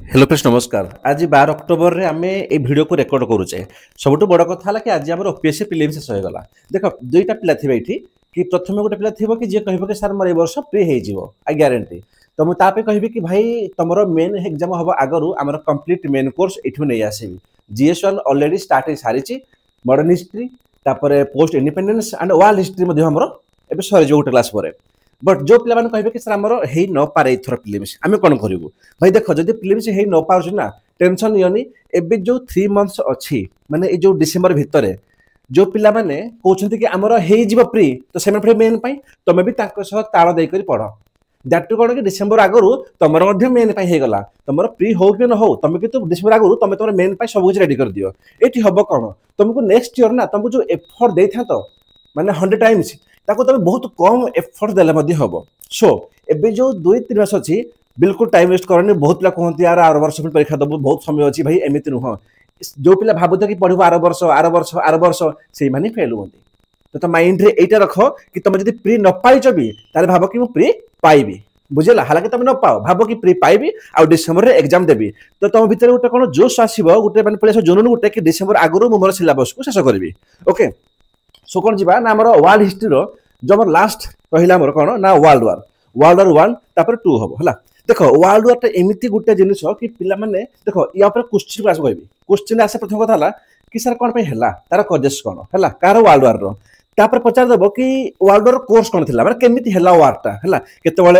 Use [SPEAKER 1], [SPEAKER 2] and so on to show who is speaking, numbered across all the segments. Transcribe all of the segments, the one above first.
[SPEAKER 1] Hello friends नमस्कार। आज 12 October रे आमे ए वीडियो को रेकॉर्ड करूचे। सबटु बड़ कथा हला कि आज हमर ओपीएससी प्रीलिम्स शेष होय गला। देखो दुईटा पिला थिबे एठी कि प्रथमे गोटे पिला थिबो कि जे कहबो कि सर मोर ए वर्ष प्री हे जिवो आई ग्यारंटी। तो मु तापे कहबी कि भाई तमरो मेन एग्जाम हबो आगरु हमर कंप्लीट मेन कोर्स एठु नै आसीबी। जीएस1 ऑलरेडी स्टार्ट हे सारिची। मॉडर्न हिस्ट्री तापरे post independence and world history मध्ये हमरो एबे सरी जो गोटे क्लास परे। बट जो पिला माने कहबे कि सर हमरो हेई न पारे इथर प्रीलिम्स आमे कोन करिवु। भाई देख जदि प्रीलिम्स हेई न पाउछ ना टेंशन नियनी। एबे जो 3 मंथ्स अछि माने ए जो डिसेंबर भितरे जो पिला माने कहउछन्ति कि हमरो हेई जिवो प्री तो सेमे फ्रे मेन पई तमे भी ताको सह ताळ देई करी पढ। दैट टू कोन कि डिसेंबर आगरु तमरो मध्य मेन पई हे गला। तमरो प्री हो कि न हो तमे कि तो डिसेंबर आगरु तमे तमरो मेन पई सब कुछ रेडी कर दियो। एठी हबो कोन तुमको नेक्स्ट ईयर ना तुमको जो एफर्ट देई था तो माने 100 टाइम्स ताको तमे बहुत कम एफर्ट देले मध्ये हबो। सो एबे जो 2-3 मास अछि बिल्कुल टाइम वेस्ट करनी। बहुत पिला कहते यार आर वर्ष परीक्षा दबो बहुत समय अच्छी भाई एमती नुह। जो पिला भाबुत कि पढ़ू आर वर्ष से माने फेल होती। तो माइंड रे एटा रख कि तुम जदि प्री न पाइच भी ताले भाबो कि मु प्री पाइबी। बुझला हालांकि तुम न पाओ भाबो कि प्री पाइबी आ डिसेंबर रे एग्जाम देबी। तो तुम भीतर गोटे कोन जोश आसीबो गोटे माने पलेस जुनून गोटे कि डिसेंबर आगरो मु मोर सिलेबस को शेष करबी। ओके सो कोन जिबा ना हमर वर्ल्ड हिस्ट्री रो जो हमर लास्ट कहिला हमर कोन ना वर्ल्ड वार 1 तापर 2 हबो हला। देखो वर्ल्ड वार एमती गोटे जिनिस कि पिला माने देखो या पर क्वेश्चन क्लास कहबी। क्वेश्चन आसे प्रथम कथा हला कि सर कोन पे हला तार कजेस कोन हला कार वर्ल्ड वार रो। तापर पचार देबो कि वर्ल्ड वार कोर्स कोन थिला माने केमिति हला वार टा हला केतेबेले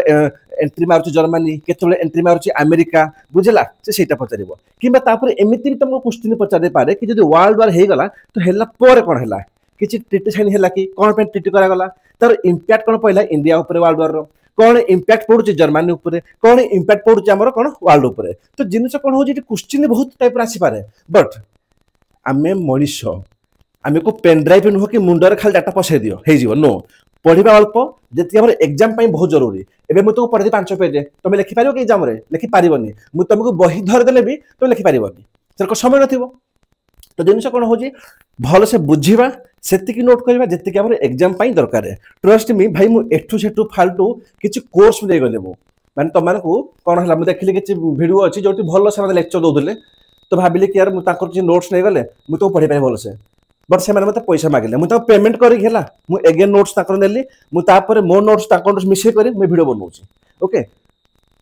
[SPEAKER 1] एंट्री मारुची जर्मनी केतेबेले एंट्री मारुची अमेरिका बुझला से सेटा पचारिबो। किबा तापर एमिति भी तुमको क्वेश्चन पचार दे पारे कि जदि वर्ल्ड वार हे गला तो हला पर कोन हला किछि ट्रीटी साइन हला कि कोन पे ट्रीटी करा गला तार इंपैक्ट कोन पइला इंडिया ऊपर वर्ल्ड वार रो कौन इंपैक्ट पड़ुची जर्मनी ऊपर कौन इंपैक्ट पड़ुची हमर कौन वर्ल्ड ऊपर। तो जिनिस कौन हो क्वेश्चन बहुत टाइप आसी पारे बट आमे मनीष आमे को पेन ड्राइव नुह कि मुंडर खाली डाटा पसै दियो हे जीव नो पढ़िबा अल्प जेति हमर एग्जाम पई बहुत जरूरी। एबे मु तो पढ़ि 5 पेज तुम लिखि पारियो कि एग्जाम रे लिखि पारिबनी मु तुमको बही धर देले भी तुम लिखि पारिबनी सर समय नथिबो। तो जिनिस कौन हो भल से बुझीबा सेतिकी नोट करबा जेतिकी हमर एग्जाम पई दरकार है। ट्रस्ट मी भाई मु एठू सेठू फालतू किछि कोर्स दे गले मु माने तमान को कोन हला मु देखली किछि वीडियो अछि जोटी भल से लेक्चर दोदले तो भाबिले कि यार मु ताकर जे नोट्स नै गले मु तो पढि पाइ भल से बट से माने मते पैसा मागिले मु तो पेमेंट करी गेला मु अगेन नोट्स ताकर नेली मु तापर मो नोट्स ताकर नोट्स मिसे करी मु वीडियो बनौछि। ओके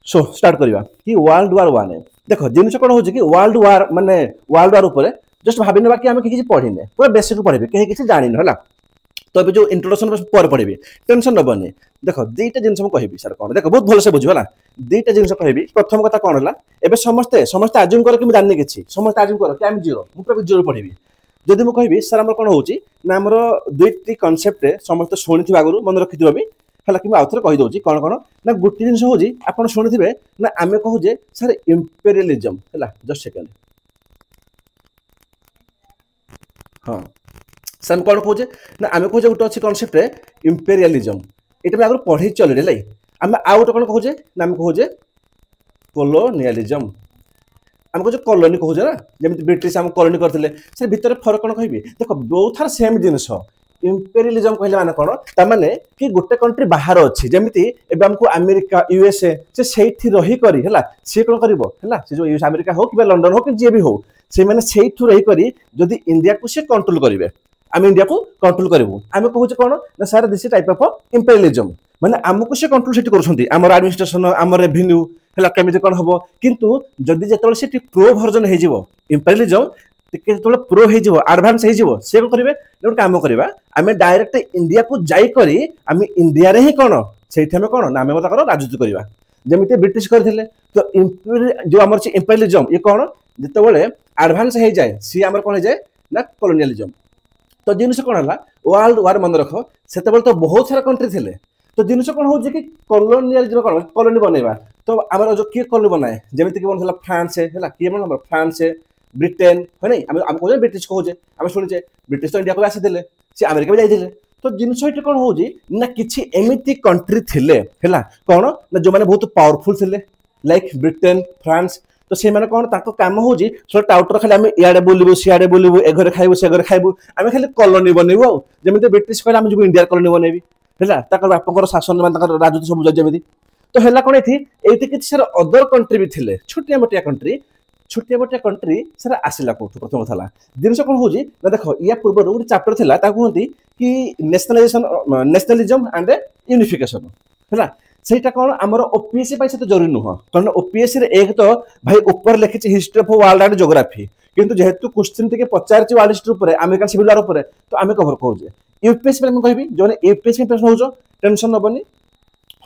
[SPEAKER 1] सो स्टार्ट करबा कि वर्ल्ड वार 1 देखो जिनिस कोन हो कि वर्ल्ड वार माने वर्ल्ड वार ऊपर जस्ट भाबी नेबा कि हम किछि पढिने पूरा बेसिक पढिबे कहि किछि जानिन हला। तो अभी जो इंट्रोडक्शन पर पढ़ी टेंशन नबनी। देखो दुईटा जिन कहबी सर कौन देख बहुत भल से बुझा दुईटा जिन कहबी। प्रथम कथा कौन है एबे समस्ते समस्ते आज्यूम कर कि मुझे जानी किसी समस्त आज्यूम कर कि आम जीरो मुझे जीरो पढ़ी। जदि मुझे कहबी सर आम कौन होची ना आमर दुईटी कनसेप्ट समस्त शुणी आगु मन रखिथे भी है कि आउ थे कहीदे कौन कौन ना गोटे जिन हूँ आप शुणी ना आम कहूजे सर इंपेरियलिज्म है जस्ट सेकेंड हाँ सर कौन कहे ना आम कहे गोटे अच्छे कनसेप्ट इंपेरियलिज्म ये आगे पढ़े चल आम आउ गोटे कौन कहे ना आम कहे कोलोनियलिज्म आम कहे कॉलोनी कहे ना जमी ब्रिटिश आम कॉलोनी करते से भितर फरक कौन कहि देख both are same genus. Imperialism कहले माने कौन तामाने कि गोटे कंट्री बाहर अच्छी जमीती एबे हमको अमेरिका यूएसए से सेठी रही करी हला से कौन करिवो हला से जो यूएस अमेरिका हो कि लंडन हो कि जे भी हो से माने सेठू रही करी जदि इंडिया को से कंट्रोल करिवे आम इंडिया को कंट्रोल करूँ आम कहूँ कौन ना सार दिस टाइप ऑफ इंपेरियलिज्म माने आमको से कंट्रोल से करुँच आम एडमिनिस्ट्रेशन आम रेवेन्यू है केमी कौन हम किंतु जदि जो प्रो भर्जन हो इंपेरियलिज्म जो प्रो हो आडभांस हो सी कौन करेंगे गोटे कम करवा आम डायरेक्ट इंडिया को जाकर आम इंडिया रे ही कौन से कौन ना आम राजनीति करवा जमी ब्रिटिश करते। तो जो आम इंपेरियलिज्म ये कौन जिते आडभांस हो जाए सी आम कौन हो जाए ना कॉलोनियलिज्म। तो जिनस कौन है वर्ल्ड वार मन रख से तो बहुत सारा कंट्री थे। तो जिनस कौन हो कॉलोनियलिज्म कौन कॉलोनी बनवा तो आम जो किए कॉलोनी बनाए जमीती बन फ्रांस है किए बन फ्रांस ब्रिटेन है नहीं आम कहे ब्रिटिश कहे आम शुणे ब्रिटिश तो इंडिया को आसी सी अमेरिका भी जाते। तो जिनस ये कौन हो ना कि एमती कंट्री थे कौन ना जो मैंने बहुत पावरफुल थे लाइक ब्रिटेन फ्रांस। तो से माने कौन ताको काम हो टाउटर खाली आम इे बुलू सियाड़े बुलू ए घर खाइबू से घर खाइबू आम खाली कॉलोनी बनइबू आउ जमी ब्रिटिश कहले आम जो इंडिया कॉलोनी बनइबी है बापर शासन राजनीति सब जमी। तो है कौन ये किसी सर अदर कंट्री भी थे छोटिया मोटिया कंट्री सर आसला कौटू प्रथम कथा जिनस कौन हो देख या पूर्व गोटे चैप्टर था कहते कि नेशनलिज्म एंड यूनिफिकेशन है ସେଇଟା କଣ ଆମର ଓପିଏସସି ପାଇଁ ସେତେ ଜରୁରୀ ନୁହଁ କାରଣ ଓପିଏସସି ରେ ଏକ ତ ଭାଇ ଉପରେ ଲେଖିଛି history of world and geography କିନ୍ତୁ ଯେହେତୁ କ୍ୱେଶ୍ଚିନ୍ ଟିକେ ପଚାରିଛି ୱାର୍ଲଡ ହିଷ୍ଟ୍ରି ଉପରେ ଆମେରିକାନ ସିଭିଲ ୱାର ଉପରେ ତ ଆମେ କଭର କରୁଛେ ୟୁପିଏସସି ପାଇଁ ମୁଁ କହିବି ଯୋଉମାନେ ୟୁପିଏସସି ପାଇଁ ପ୍ରଶ୍ନ ହଉଛ ଟେନସନ ନବନି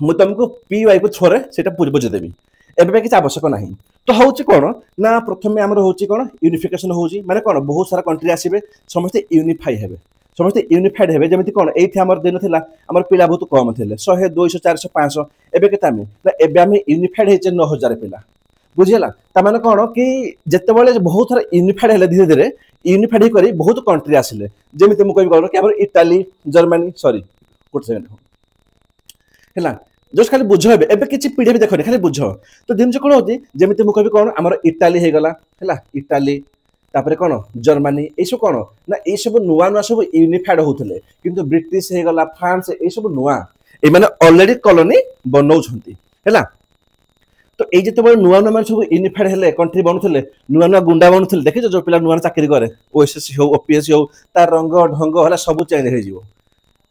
[SPEAKER 1] ମୁଁ ତମକୁ ପିୱାଇ କୁ ଥରେ ସେଇଟା ବୁଝେଇଦେବି ଏବେ ପାଇଁ କିଛି ଆବଶ୍ୟକ ନାହିଁ ତ ହଉଛି କଣ ନା ପ୍ରଥମେ ଆମର ହଉଛି କଣ ୟୁନିଫିକେସନ ହଉଛି ମାନେ କଣ ବହୁତ ସାରା କଣ୍ଟ୍ରି ଆସିବେ ସମସ୍ତେ ୟୁନିଫାଇ ହେବେ समस्त यूनिफाइड हे जमी कौन ये आम दिन था आम पिला बहुत कम थे 100 200 400 500 एवं के यूनिफाइड होचे 9000 पिला बुझीगला ताने कौन कि जिते बहुत थर यूनिफाइड है धीरे धीरे यूनिफाइड कर बहुत कंट्री आसिले जमी मुझे कौन कि इटाली जर्मनी सॉरी गोटे सेकेंड है जस्ट खाली बुझ एवं किसी पीढ़ी भी देखनी खाली बुझ तो जिन कौन होती जमी मुझे कौन आम इटाली होगला है इटाली तापर कौन जर्मनी ये सब कौन ना ये सब नुआ नुआ सब यूनिफाइड होते किंतु ब्रिटिश हो गला फ्रांस ये सब नुआ ये ऑलरेडी कॉलोनी बनाऊंट है तो ये जिते नुआ नुआ सब यूनिफाइड हेले कंट्री बनूले नुआ नुआ गुंडा बनूले देखिए जो पिला नुआ चाकरी करे ओएसएससी हो ओपीएससी हो तार रंग ढंग है सब चेंज हो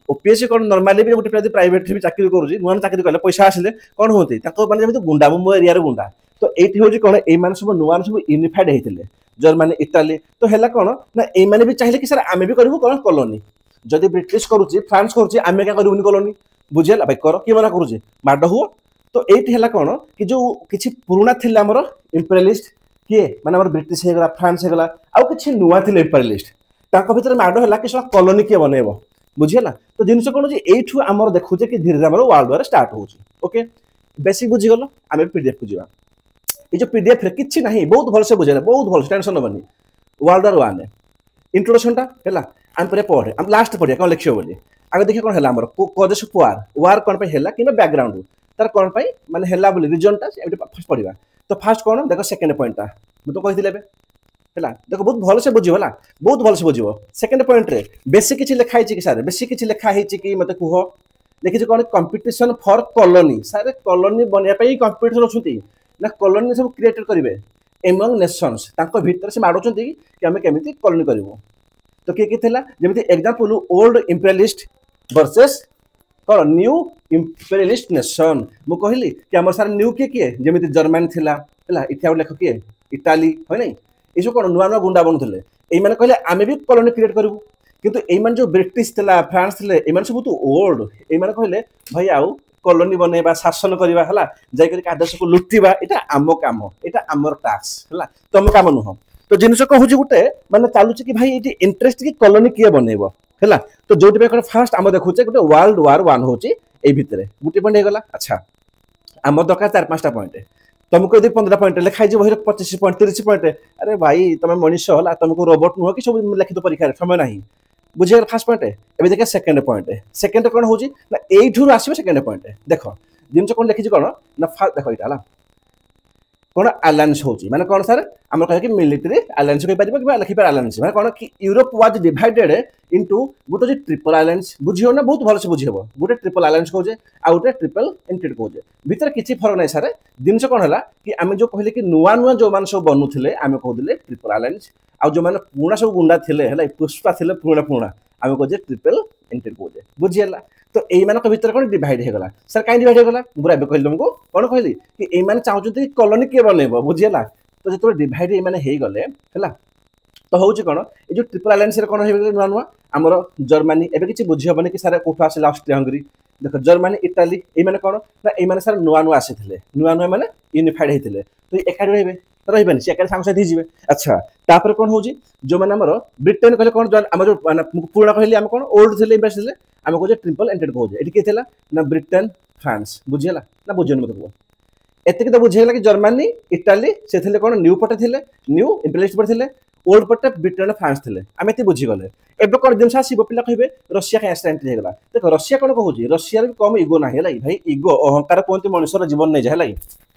[SPEAKER 1] ओपीएससी कौन नॉर्मली भी गोटे प्राइवेट भी चाकरी करुँच नुआ चाकरी कले पैसा आसिले कौन होती मैंने गुंडा मो एरिया गुंडा तो ये हूँ कौन ये सब नुआ सब यूनिफाइड होते जर्मनी इटाली तो है कौन ना ये भी चाहिए कि सर आम भी करूँ कौन कॉलोनी जदि ब्रिटिश करुच्ची फ्रांस करुच्ची आम क्या करूनी कॉलोनी बुझीगला भाई कर किए मना करुचे माड हुआ तो ये है कौन कि जो किसी पुराना थे आमर इंपेरियलिस्ट किए माने ब्रिटिश होगला फ्रांस होगला आउ कि नुआ थे इंपेरियलिस्ट भर माड है कि सब कॉलोनी किए बनइब बुझीगला तो जिन कौन यू आम देखुचे कि धीरे धीरे वर्ल्ड वार स्टार्ट हो ओके बेसिक बुझीगल आम पीडीएफ को जावा ये जो पीडीएफ रे किछि नहीं बहुत भलसे बुझेला बहुत भल टेंशन नबनी वर्ल्ड वार 1 इंट्रोडक्शन टा हैला आम परे पढ़े आम लास्ट पढ़िया कौन लिखियो बोली आगे देखिए कौन हैला हमर कॉजेस ऑफ वार कौन पे हैला कि बैकग्राउंड तार कौन पे माने हैला बोली रीजन टा एबे फर्स्ट पढ़िबा तो फर्स्ट कौन देखो सेकंड पॉइंट टा मु तो कहि दिले बे हैला देखो बहुत भलसे बुझियो हैला बहुत भलसे बुझियो सेकंड पॉइंट रे बेसी किछि लिखा हिछि कि सर बेसी किछि लिखा हिछि कि मते कुहो लिखिछि कौन competition for colony sir colony बनिया पे कंपटीशन होछुती ना कॉलोनी सब क्रिएटेड करेंगे एमंग नेशंस भीतर से माड़ुंट कि आम केमी कॉलोनी करूँ तो किए किए जमी एग्जांपल ओल्ड इंपेरियलिस्ट वर्सेस कौन न्यू इंपेरियलिस्ट नेशन मु कहली कि आम सार न्यू किए किए जमी जर्मनी थिला है इतना लेख किए इटाली है ना ये सब कौन नुआ नुआ गुंडा बनूले ये कहले आम भी कॉलोनी क्रिएट करूँ किंतु ये जो ब्रिटिश थिला फ्रांस थे ये सब तो ओल्ड ये कहले भाई आउ कॉलोनी बनइबा शासन करवा है जाकर आदर्श को लुटिबा एटा आम काम एटा आमर टास्क है तुम काम नुह तो जिनस कहूँ गोटे माने चलुचे कि भाई ये इंटरेस्ट की कॉलोनी किए बनइब है तो जो फास्ट आम देखुचे गोटे वर्ल्ड वार 1 होची ए भितर गोटे पॉइंट हो गला अच्छा आम दरकार 4-5टा पॉइंट तुमको यदि 15 पॉइंट लिखाई बही 25 पॉइंट 30 पॉइंट अरे भाई तुम मनीष है तुमको रोबोट नुह कि सब लिखित परीक्षा समय ना बुझे फास्ट पॉइंट एवं देखिए सेकेंड कौन हो यूँ आसो सेकेंड पॉइंट देख जिन कौन लिखी कौन ना देख यहाँ कौन अलायंस होची माने कौन सर आम कह कि मिलिटरी अलायंस कहि परिबो कि लिखि पर अलायंस माने कौन कि यूरोप वाज डिवाइडेड इनटू गोटे जे ट्रिपल अलायंस बुझियो ना बहुत भलसे बुझियो गोटे ट्रिपल अलायंस कहजे आ गोटे ट्रिपल एंटिटी कहजे भीतर किछि फरक नै सर जिनस कौन हला कि आमे जो कहले कि नुआ नुआ जो मान सब बनुथिले आमे कहदिले ट्रिपल अलायंस आ जो माने पुणा सब गुंडा थिले हला पुष्पा थिले पुणा आमे कहजे ट्रिपल एंटिटी कहजे बुझियला तो यही भीतर कौन डिवाइड होगा सर कहीं डिवाइड होगा मुझे कहली तुमको कौन कहली कि ये चाहते कि कॉलोनी किए बनइब बुझीगला तो जो डिवाइड ये गले है तो हूँ कौन ये जो ट्रिपल अलायंस कौन हो नुआ नुआ आमर जर्मनी एवं किसी बुझी हेनी कि सारे कौट आसला ऑस्ट्रिया हंगरी देख जर्मनी इटाली ये कौन ना ये सारे नुआ नुआ आसी नुआ नुआ मैंने यूनिफाइड होते तो एकाठी रही रही सी एकाठी सांग साथी जी अच्छा तापर कौन हो जो मैंने आमर ब्रिटेन कहले कौन आम जो पुराना कहली आम कौन ओल्ड थे इंपेरियलिस्ट थे आम कहे ट्रिपल एंटेड कहे ये किए ना ब्रिटेन फ्रांस बुझीगला ना बुझे मत कह एतिक तो बुझेगा कि जर्मनी इटाली से थे कौन न्यू पटे थे न्यू इंपेरियलिस्ट पटे थे ओल्ड पटे ब्रिटेन फ्रांस थे आम ये बुझीगले एवं कौन जिन आसो पिला कहे रशिया कहीं एंट्री होगा देख रशिया कौन कहूँ रशिया भी कम इगो ना है भाई इगो अहंकार कहते मनुष्यर जीवन नहीं जाए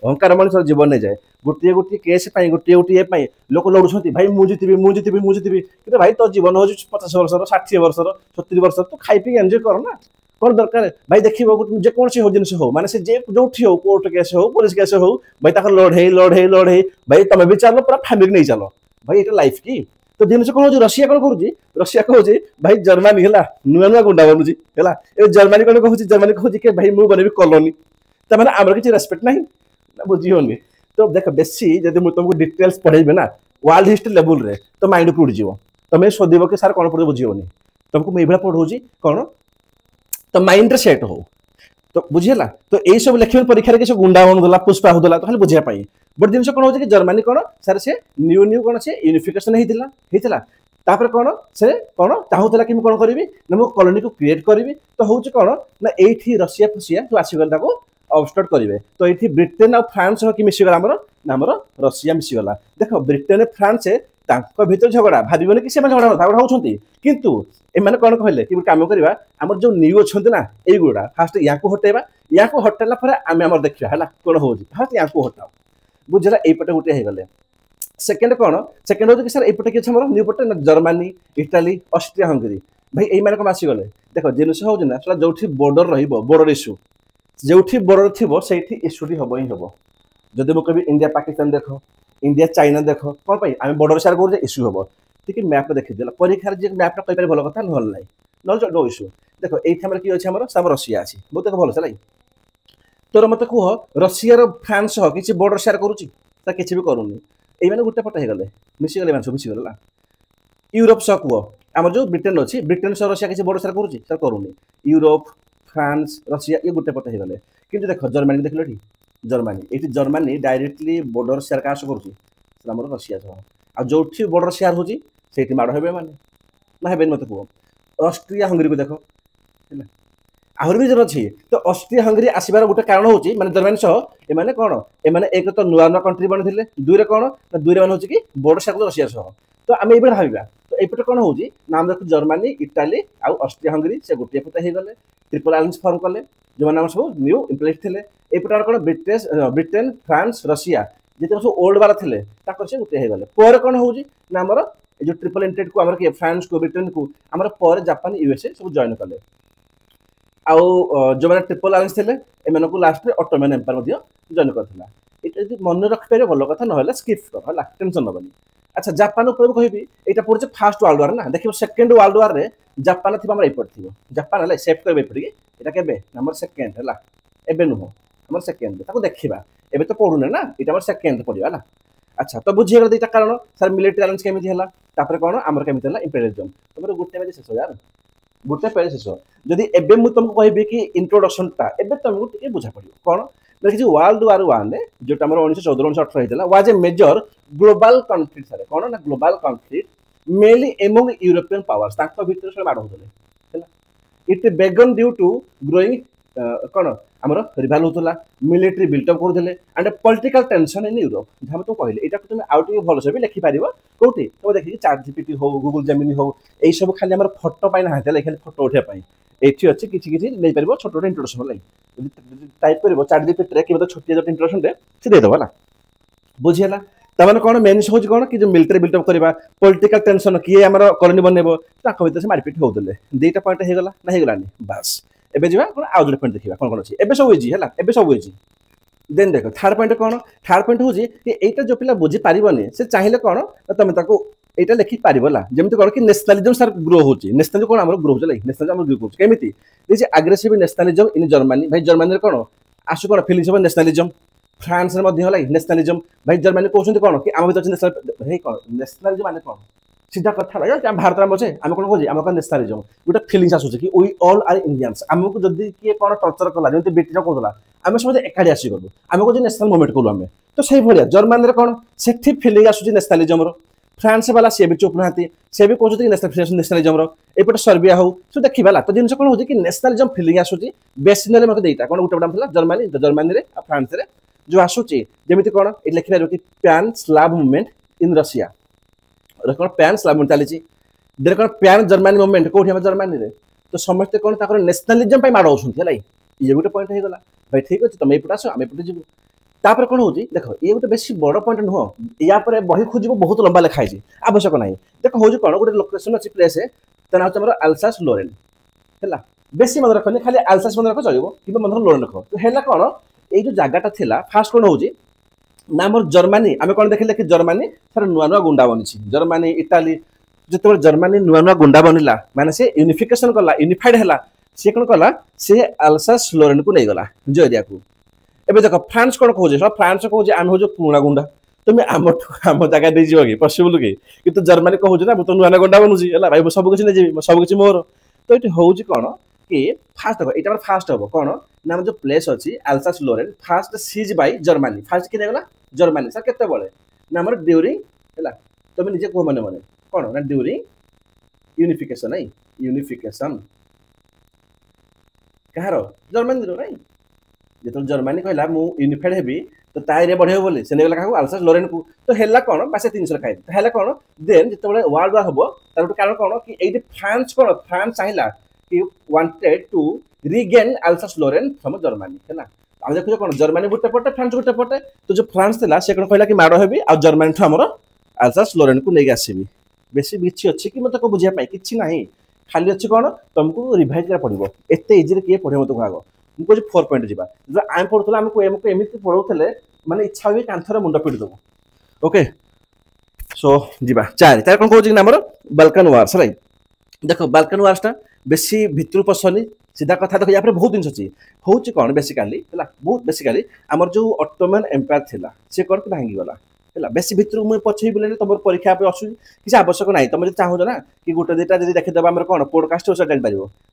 [SPEAKER 1] अहंकार मनुष्य जीवन नहीं जाए गोटे गोटे केस गोटे गोटे लोक लड़ुंट भाई मुझे कि भाई तो जीवन हो 50 वर्ष 60 वर्ष 70 वर्ष तो खाई पी एंजॉय कर ना कौन दरकार भाई देखिबो जेकोसी हो जिनस हो माने से जे जोठी हो कोर्ट केस हो पुलिस केस हो भाई ताकर लड़े भाई तमे भी चलो पूरा फैमिली नहीं चलो भाई एटा लाइफ की तो जिनस कोन हो रशिया कोन करूजी रशिया कहू भाई जर्मनी हला नुआ नुआ गुंडा बनूजी हला ए जर्मनी कोन कहू जर्मनी कहू के भाई मु बनेबी कॉलोनी त माने हमर किछ रेस्पेक्ट नहीं ना बुझी होनी तो देख बेसी जदि मु तुमको डिटेल्स पढेबे ना वर्ल्ड हिस्ट्री लेवल रे तो माइंड को उड़ जीवो तमे सोदिबो के सर कोन पढे बुझी होनी तुमको मु एबा पढौजी कोन तो माइंड रे सेट हो तो बुझेला तो एई सब लेखिबे परीक्षा रे के गुंडा बनदला पुष्पा होदला तो खाली बुझिया पाई बट जिनस कोन हो कि जर्मनी कोन सर से न्यू कोन से यूनिफिकेशन हेतिला तापर कोन से कोन चाहूतला कि मु कोन करबी ना मु कॉलोनी को क्रिएट करबी तो होउछ कोन ना एठी रशिया फसिया तो आसी गला को ऑबस्टॉट करिवे तो एठी ब्रिटेन और फ्रांस हो कि मिसी गला हमर रशिया मिसी गला देखो ब्रिटेन और फ्रांस से तांको भीतर झगड़ा भाबिबने कि से झगड़ा झगड़ा होउछंती किंतु ए माने कोन कहले कि काम करबा हमर जो न्यू छंती ना एई गुडा फास्ट या को हटेला पर आमे हमर देखिया हला कोन होउची फास्ट या को हटाओ बुझला एई पटे गुटे हे गले सेकंड कोन सेकंड हो कि सर एई पटे कि हमर न्यू पटे जर्मनी इटाली ऑस्ट्रिया हंगरी भाई एई माने को आसी गले देखो जिनस हो जना सला जोठी बॉर्डर रहिबो बॉर्डर इशू जोठी बॉर्डर थिबो सेठी इशूटी हबो ही हबो जदि मु कभी इंडिया पाकिस्तान देखो इंडिया चाइना देखो कोन पई आमे बॉर्डर शेयर करू जे इशू हबो ठीक मैप देखि देला परीक्षा जे मैप कहि पारे भलो कथा नहल नै नल नो इशू देखो एई हमर की अछि हमर सब रशिया अछि बहुत भलो छलै तोर मते कुह रशिया रो फ्रांस हो किछि बॉर्डर शेयर करूची ता किछि भी करूनी एई माने गुटे पटे हे गले मिसी गले मानसो मिसी गला यूरोप स कुह हमर जो ब्रिटेन अछि ब्रिटेन स रशिया किछि बॉर्डर शेयर करूची सर करूनी यूरोप फ्रांस रशिया ये गुटे पटे हे गले किंतु देखो जर्मनी देखलठी जर्मनी एठी जर्मनी डायरेक्टली बॉर्डर शेयर कास करूची हमर रशिया छ आ जोठी बॉर्डर शेयर होची सेठी माड हेबे माने ना हेबे मते कुह ऑस्ट्रिया हंगरी को देखो हैला आहुर भी जर अछि तो ऑस्ट्रिया हंगरी आसीबार गुटे कारण होची माने जर्मनी सह ए माने कोन ए माने एक तो नुआ नुआ कंट्री बनथिले दुई रे कोन तो दुई रे माने होची कि बॉर्डर शेयर रशिया सह तो आमे एबे भाबिबा तो एपटे कोन होची नाम देखो जर्मनी इटाली आ ऑस्ट्रिया हंगरी से गुटे पटे हे गले ट्रिपल अलायंस फॉर्म करले जो माने सब न्यू इंप्लीमेंट थिले एपटे कोन ब्रिटेन फ्रांस रशिया जेते सब ओल्ड वाला थिले ताको से गुटे हे गले पर कोन होची ना हमर जो ट्रिपल एंटेड को हमर के फ्रांस को ब्रिटेन को हमर पर जापान यूएसए सब जॉइन करले आउ जो माने ट्रिपल अलायंस थिले एमन को लास्ट रे ऑटोमन एम्पायर मध्य जॉइन करथिला एटा जदि मन रख पारे भलो कथा न होला स्किप कर होला टेंशन नबनी अच्छा जापान ऊपर कहबी एटा पड़े फर्स्ट वर्ल्ड वार ना देखिबो सेकंड वर्ल्ड वार रे जापान थिबा हमर एपट थिबो जापान हला सेफ करबे पड़ी एटा केबे नंबर सेकंड हला एबे नुहो हमर सेकंड ताको देखिबा एबे तो पढुने ना एटा हमर सेकंड पड़िबा ना अच्छा तो बुझी गला दुईटा कारण सर मिलिटरी अलायंस केमिति हला तापर कोन हमर केमिति हला इंपेरियलिज्म तमर गुटे बजे शेष यार गुटे पेज शेष जदि एबे मु तुमको कहबी कि इंट्रोडक्शन टा एबे तुमको टिके बुझा पड़ियो कोन देखि वर्ल्ड वार 1 रे जोटा हमर 1914 1918 हेतला was a major global conflict sir कोन ना global conflict mainly among European powers ताको भीतर से माड होतले हैला इट बेगन ड्यू टू ग्रोइंग कोन हमर रिवाल होतला मिलिटरी बिल्ट अप करथले and political tension in Europe हम तो कहले एटा तुम आउट भलो से भी लिखि पारिबो कोठी तो देखि चैट जीपीटी हो गूगल जेमिनी हो एई सब खाली हमर फोटो पाइ ना हेतले खाली फोटो उठे पाइ एठी अछि किछि किछि नै पारिबो छोटो छोटो इंट्रोडक्शन लाई टाइप करबो चैट जीपीटी रे कि मतलब छोटिया जो इंट्रोडक्शन दे से दे दबला बुझियला तमन कोन मेन होज कोन कि जो मिलिटरी बिल्ट अप करबा पॉलिटिकल टेंशन किए हमर कॉलोनी बनेबो ताको भीतर से मारपीट होतले दुईटा पॉइंट हे गला ना हे गलानी बस एबे जीवा कोन आउ दुटा पॉइंट देखिबा कोन कोन अछि एबे सब होइजी हला एबे सब होइजी देन देखो थर्ड पॉइंट कोन थर्ड पॉइंट होजी कि एटा जो पिला बुझी पारिबनी से चाहिले कोन तमे ताको एटा लिखि पारिबला जेमति कोन कि नेशनलिज्म सर ग्रो होची नेशनलिज्म कोन हमर ग्रो होची लाइक नेशनलिज्म हमर ग्रो होची केमिति this aggressive nationalism in Germany भाई जर्मनी रे कोन आसु कोन फीलिंग्स ऑफ नेशनलिज्म फ्रांस रे मध्ये होला नेशनलिज्म भाई जर्मनी कोछन कोन कि हम भीतर नेशनल हे कोन नेशनलिज्म माने कोन सीधा कथा रहा कि हम भारत में बचे आम कौन कहे आम कौन नेशनलिज्म गोटे फिलिंग्स आसूँ कि वी ऑल आर इंडियंस आमको जदि किए कौन टर्चर कला जमी ब्रिटिश कहला आम समझे एकाठी आसीगलु आम कौन नेशनल मुवमेंट कलु आम तो से भाया जर्मनी कौन से फिलिंग आसूँ नेशनलिज्म फ्रांस वाला सी भी चुप ना सी भी कहते नेशनलिज्म एपटे सर्बिया हो सब देखा तो जिन कौन हो नेशनलिज्म फिलिंग आसूँ बेसिनली मतलब दुईटा कौन गोटे नाम जर्मनी जर्मनी फ्रांस जो आसूँ जमी कौन ये लिखिपार कि pan Slav movement in Russia कौन पैन स्लाव मुवमेंट चली देर कौन पैन जर्मनी मुवमेंट कौटी हम जर्मनी रे तो समस्ते कौन ताकर नेशनलिज्म माड़ होता है ये गोटे पॉइंट हो गला भाई ठीक अच्छे तुम एपटे आस आम एपटे जीव तापर कौन होची देख ये गोटे बेसी बड़ पॉइंट नुह या बही खोज बहुत लंबा लिखाई आवश्यक ना देख हूँ कौन गोटे लोकेशन अच्छी प्लेस ता नाम आल्सास लोरेन है बेसी मन रखनी खाली आलसास मन रख चलो कि मन लोरेन रख तो है कौन ये जो जगटा था फास्ट कौन हो ना मोर जर्मानी आम कौन देखिले कि जर्मानी सर नुआ नुआ गुंडा बनी जर्मानी इटाली जो जर्मानी नुआ नुआ गुंडा बनला माने से यूनिफिकेशन कला यूनिफाइड है सी कौन कला सी आलसास लोरेन को नहीं गला निज एरिया को एबे देख फ्रांस कौन कहे सब फ्रांस कहे आम हूँ पुराणा गुंडा तुम आम आम जगह नहीं जीव कि पसिबल कि तो जर्मानी कहे ना तो नुआ नुआ गुंडा बनूची है भाई सब किसी नहीं सब किसी मोर तो ये हूँ कौन कि फास्ट देखो यहाँ फास्ट हम कौन ना जो प्लेस अच्छी आलसास लोरेन fast seize bye Germany fast किए गला जर्मानी सर केत ना आम ड्यूरिंग है तुम निजे कह मन मन कौन ना ड्यूरिंग यूनिफिकेशन है यूनिफिकेशन कहार जर्मानी नहीं जो जर्मानी कहला मु यूनिफाइड हेबी तो तारे बढ़े बोले से नेगला काहू आलसास लोरेन को तो हेला कौन बासे 300 खाई तो हेला कौन देन जिते वर्ल्ड वार हम तार कारण कौन कि ये फ्रांस कौन फ्रांस चाहिए कि wanted to regain Alsace Lorraine from Germany है ना आम देखो कौन जर्मनी गोटे पटे फ्रांस गोटे पटे तो जो फ्रांस था से कौन कहला कि माड़ हेबी आ जर्मनी ठू आमर आलसास लोरेन को लेकिन आसबि बेसी किसी अच्छी कि मतलब बुझापी कि ना खाली अच्छी कौन तुमको रिभाइज करा पड़ो एत इजी किए पढ़े मत आग मुझे 4 पॉइंट जा जो आम पढ़ुला आमको एमती पढ़ाऊे माने इच्छा हुए कांथर मुंड पिटी देव ओके सो जीवा 4 कौन कौन आमर बाल्कान वार्स राइट देख बाल्कान वार्सटा बेसी भितर पसनी सीधा कथा देख यहाँ बहुत जिन अच्छी हूँ कौन बेसिकाली है बहुत बेसिकाली आमर जो ऑटोमन एम्पायर थी सी कौन कि भांगीगला है बेसी भितर मुझे पछे बोले तुम परीक्षा आसू किसी आवश्यक ना तुम चाहो ना कि गोटे दुटा जब देखीदेव आम कौन पॉडकास्ट जापर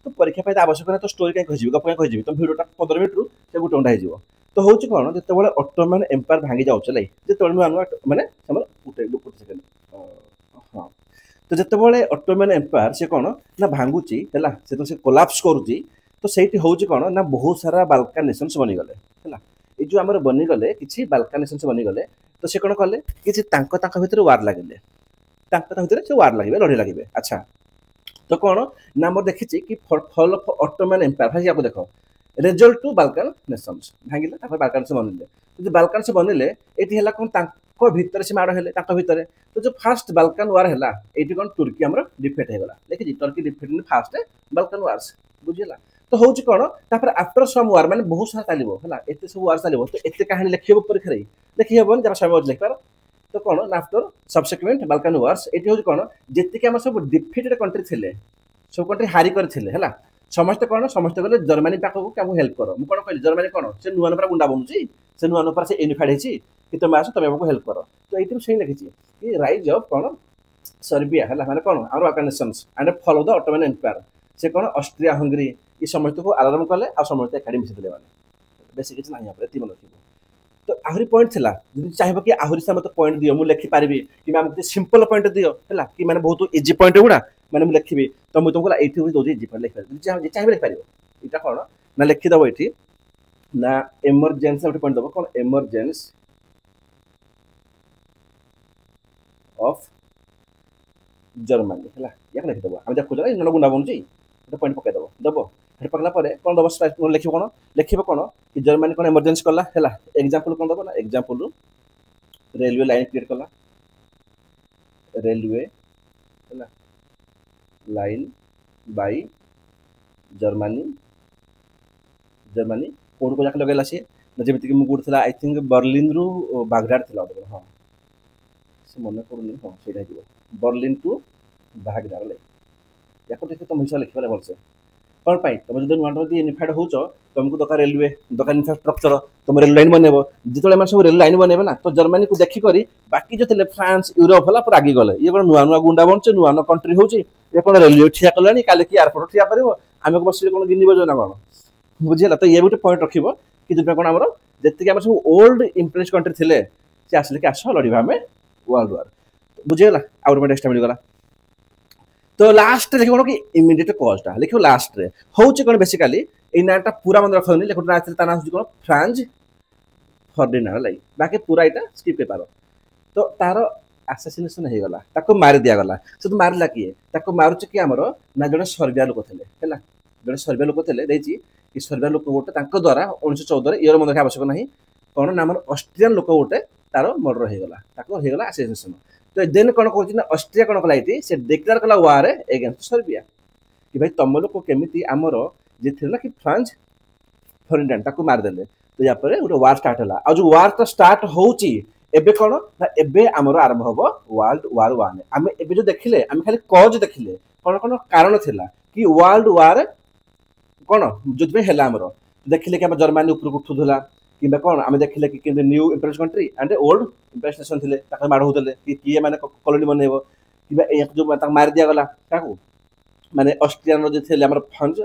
[SPEAKER 1] तो परीक्षा आवश्यक ना तो स्टोरी कहीं कही गप कहीं तुम भिडियोटा 15 मिनट से गोटे घंटा हो तो हूँ कौन जो ऑटोमन एम्पायर भांगी जाऊे जो नुआ नुआ मैंने हाँ तो जो ऑटोमन एम्पायर से कौन ना भांगुची है से तो कोलाप्स करुच्ची तो सही हूँ कौन ना बहुत सारा बाल्कान नेशंस बनीगले है ये जो आम बनीगले कि बाल्कान नेशंस बनीगले तो से कौन कले कि भर वार लगे भर से वार लगे लड़े लगे अच्छा तो कौन ना मोर देखी कि फॉल ऑफ ऑटोमन एम्पायर भाई आपको देख रेजल्ट टू बाल्कान नेशंस भांगे बाल्कान से बनइले तो जो बाल्कान से बनइले ये कौन भितर से माड़ हेले भितर तो जो फास्ट बाल्कान वार है ये कौन तुर्की आम डिफेट होगा देखिए तुर्की डिफेट फास्ट बाल्कान वार्स बुझीला तो हूँ कौन आफ्टर सम वार मैंने बहुत सारा चलो है एत सब वार चलो तो एत कहानी लिखे परीक्षा लिखी हेन जरा समय लिखिपार तो कौन आफ्टर सबसिक्वेंट बाल्कान वार्स ये हूँ कौन जी आम सब डिफिटेड कंट्री थे सब कंट्री हारी कर समस्ते कौन समस्ते गले जर्मनी पाखक क्या हेल्प कर मुझे कौन कहली जर्मनी कौन से नुआ नुआ गुंडा बनूची से नुआ नुआ से यूनिफाइड होती कि तुम आस तुम आमको हेल्प कर तो ये सही लिखी कि राइज ऑफ कौन सर्बिया है माने कौन um Balkan nations and follow the Ottoman empire से कौन ऑस्ट्रिया हंगरी ये समस्त को आराम कले आ समस्त एकाडे मिसेदे मैंने बेस किसी ना ये मन रखिए तो आहरी पॉइंट थी जो चाहिए कि आहरी से मत पॉइंट दियो मुझे लिखिपारि कि आमको सिंपल पॉइंट दियो है कि मैंने बहुत इजी पॉइंट गुड़ा मैंने मुझे लिखी तो मुझे तुमको ये दूसरी इजी पॉइंट लिखिपार चाहिए लिखिपार यहाँ कौन ना लिखिदेव ये ना एमरजेन्सी गोटे पॉइंट दब कौन एमरजेन्स ऑफ जर्मनी है या लिखिदेव आम देखुच ना गुंडा बनूची गोटे पॉइंट पकईदेव दब पकला कौन दब लिख कौन लिखे कौन कि जर्मनी कौन एमरजेन्सी कला है एग्जाम्पल कौन दब ना एग्जाम्पल रेलवे लाइन क्रिएट कला रेलवे है लाइन बाय जर्मनी जर्मनी कौन को जाके लगेला सी जमीक मुझे था आई थिंक बर्लिन रु बागदाद थी हाँ से मन पड़ूनी हाँ से बर्लिन टू बागदाद या देखिए तुम हिसाब लिखा भलसे कौन पाई तुम जो नुआ नुआ यूनिफाइड हो तुमको दरकार रेलवे दरकार इंफ्रास्ट्रक्चर तुम रेल लाइन बनइब जो सब रेल लाइन बनइबे ना तो जर्मनी को देखिक बाकी जो थे फ्रांस यूरोप है पूरा आगे गले ये कौन नुआ नुआ गुंडा बनचे नुआ नुआ कंट्री हो कौन रेलवे ठिया कला काले कि एयरपोर्ट ठिया कर आम को बस कौन गिनी बजो ना कौन बुझीला तो ये गोटे पॉइंट रखिए कि जो कौन आम जी आम सब ओल्ड इम्प्रेस कंट्री थे सी आसिले कि आस लड़वा आम वर्ल्ड वार बुझीगला आउट पॉइंट एक्सट्रा मिलगला तो लास्ट लिख कौन कि इमिडिएट कॉजटा लिख लास्ट रे हूँ कौन बेसिकाली ये नाटा पूरा मन रखनी लिख ना ना कौन फ्रांज फर्डिनांड लाई बाकी पूरा यहाँ स्किप कर पार तो तार आसासिनेसन हो गला ताको मारी दिगला से तो मारला किए मारुचे कि आमर ना जड़े सर्बिया लोक थे है जड़े सर्बिया लोक थे कि सर्बिया लोक गोटे द्वारा 1914 इयर मन रखा आवश्यक ना कौन ना ऑस्ट्रियन लोक गोटे तार मर्डर होगला आसासिनेसन तो देन कौन कौन ऑस्ट्रिया कौन कला से डिक्लेयर कला वार एगेन्स्ट सर्बिया कि भाई तुम लोग केमी आमर जे थिला कि फ्रांस फर्डिनांड ताको मार देले तो या पर गोटे वार स्टार्ट होला आ जो वार तो स्टार्ट होउची एबे कोन ना एबे हमरो आरंभ हबो वर्ल्ड वार 1 आमे एबे जो देखिले आमे खाली कॉज देखिले कोन कोन कारण थिला कि वर्ल्ड वार कोन जुद में हेला हमरो देखिले कि हम जर्मनी ऊपर उठुला किबा कोन आमे देखिले कि new imperialist country and old imperialist nation थिले ताके मार होतले कि किए माने कॉलोनी बनेबो किबा एक जो ताक मार दिया गला ताको माने ऑस्ट्रियन जो थिले हमर फ्रांस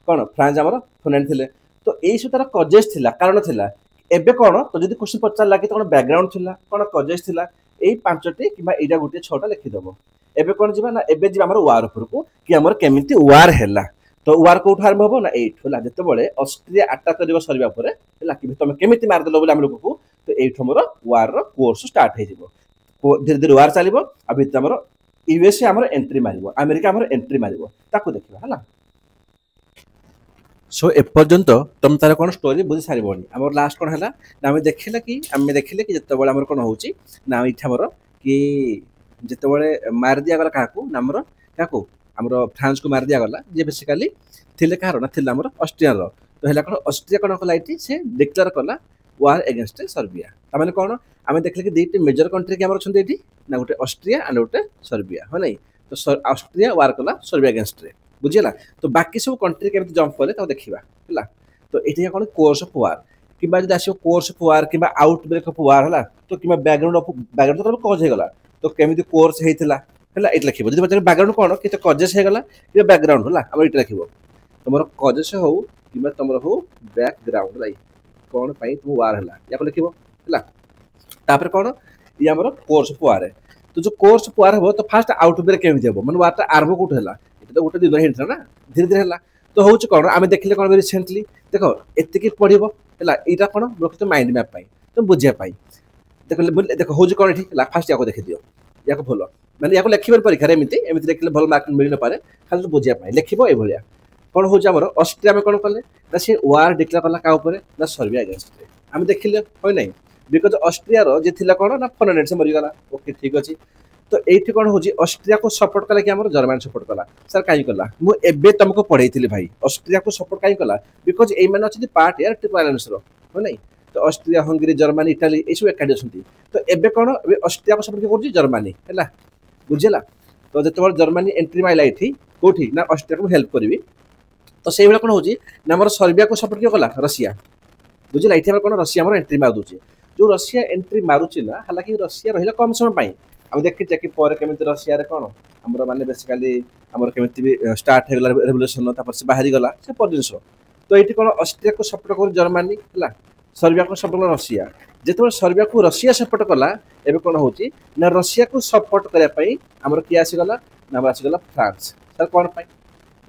[SPEAKER 1] कोन फ्रांस हमर फर्डिनांड थिले तो एई सब तार कजेस थिला कारण थिला एबे कोन तो जदी क्वेश्चन पचार लागे तो कोन बैकग्राउंड थिला कोन कजेस थिला एई पांचटी किबा एटा गुटे छटा लिखि दबो एबे कोन जिबा ना एबे जिबा हमर वार ऊपर को कि हमर केमिति वार हेला तो वार को उठार हबो ना एट होला जते बळे ऑस्ट्रिया अटैक करबो सरबा परे होला कि तुम केमिति मार देलो बोले हम लोग को तो एट हमर वार रो कोर्स स्टार्ट हे जिवो धीरे धीरे वार चलिबो अभी हमर यूएसए हमर एंट्री मारिबो अमेरिका हमर एंट्री मारिबो ताको देखिबा होला सो एपर्यंत तुम तार कौन स्टोरी बुझी सारिबनी आम लास्ट कौन है ना आम देखिले कि जिते आम कौन हो आमर कि जिते मार दिया गला क्या क्या आमर फ्रांस को मार दिया गला जे बेसिकली थिले कहार ना थिले आमर ऑस्ट्रिया रो तो हैला कौन ऑस्ट्रिया कौन कला ये से डिक्लेयर कला वार एगेंस्ट सर्बिया तामाने कौन आम देखले कि दुईटी मेजर कंट्री के आमर छन एठी ना गोटे ऑस्ट्रिया एंड गोटे सर्बिया हो नहीं तो ऑस्ट्रिया वार कला सर्बिया अगेंस्ट रे बुझिला तो बाकी सब कंट्री केमति जंप करे तो देखिबा हला तो एठी कोन कोर्स ऑफ वार किबा जदि आसियो कोर्स ऑफ वार किबा आउटब्रेक ऑफ वार हला तो किबा बैकग्राउंड तो कॉज हे गला तो केमिति कोर्स हेतिला हला एट लिखिबो जदि बैकग्राउंड कोन कि तो कॉजेस हे गला कि बैकग्राउंड हला हम एट लिखिबो तमरो कॉजेस हो किबा तमरो हो बैकग्राउंड लाई कोन पई तू वार हला या को लिखिबो हला तापर कोन ये हमरो कोर्स ऑफ वार है तो जो कोर्स ऑफ वार हो तो फर्स्ट आउटब्रेक केमिति हेबो मन वारटा आरंभ कोठ हला तो गोटे दिन हिंट ना धीरे धीरे है तो हूँ कौन आम देखिले कौन रिसेंटली देख एति पढ़व है यहाँ कौन रखिए माइंड मैप तुम बुझापी देख देख हूँ कौन ये फास्ट या देखी दियो या भल मैंने या लिखे परीक्षा एमती एमती देखिए भल मार्क मिल न पारे खाली बुझापी लिख ये कौन हूँ आम ऑस्ट्रिया में कौन कले ना सी वार डिक्लेयर कला क्या ना सर्बिया अगेंस्ट आम देखिले है ना बिकज ऑस्ट्रिया जे थी कौन ना फर्डिनांड से मरीगला ओके ठीक अच्छे तो ये कौन हो ऑस्ट्रिया को सपोर्ट कला कि जर्मनी सपोर्ट कला सर कहीं कला मुझे तुमको पढ़ाई भाई ऑस्ट्रिया को सपोर्ट कहीं कला बिकज ये मैंने अच्छे पार्ट यार ट्रिपल अलायंस रो है ना तो ऑस्ट्रिया हंगरी जर्मनी इटाली ये सब एकाठी अच्छी तो एबे कौन ऑस्ट्रिया को सपोर्ट कर जर्मनी है बुझेगा तो जो जर्मनी एंट्री माइला ये कौटी ना ऑस्ट्रिया को हेल्प करी तो से कौन हो सर्बिया को सपोर्ट किए कला रशिया बुझेगा ये कौन रशिया एंट्री मार दूसरे जो रशिया एंट्री मारुची ना हालांकि रशिया रहा कम समय आम देखी कि केमिति रशिया रे कौन आमर माने बेसिकली आमर केमिति भी स्टार्ट हो गला रेवोल्यूशन तापर से बाहरी गला से पर जिनस तो ये कौन ऑस्ट्रिया को सपोर्ट कर जर्मनी है सर्बिया को सपोर्ट कर रशिया जिते सर्बिया को रशिया सपोर्ट कला एबे कौन हो ना रशिया को सपोर्ट करने आमर किए आसीगला ना आसीगला फ्रांस सर कौन पाई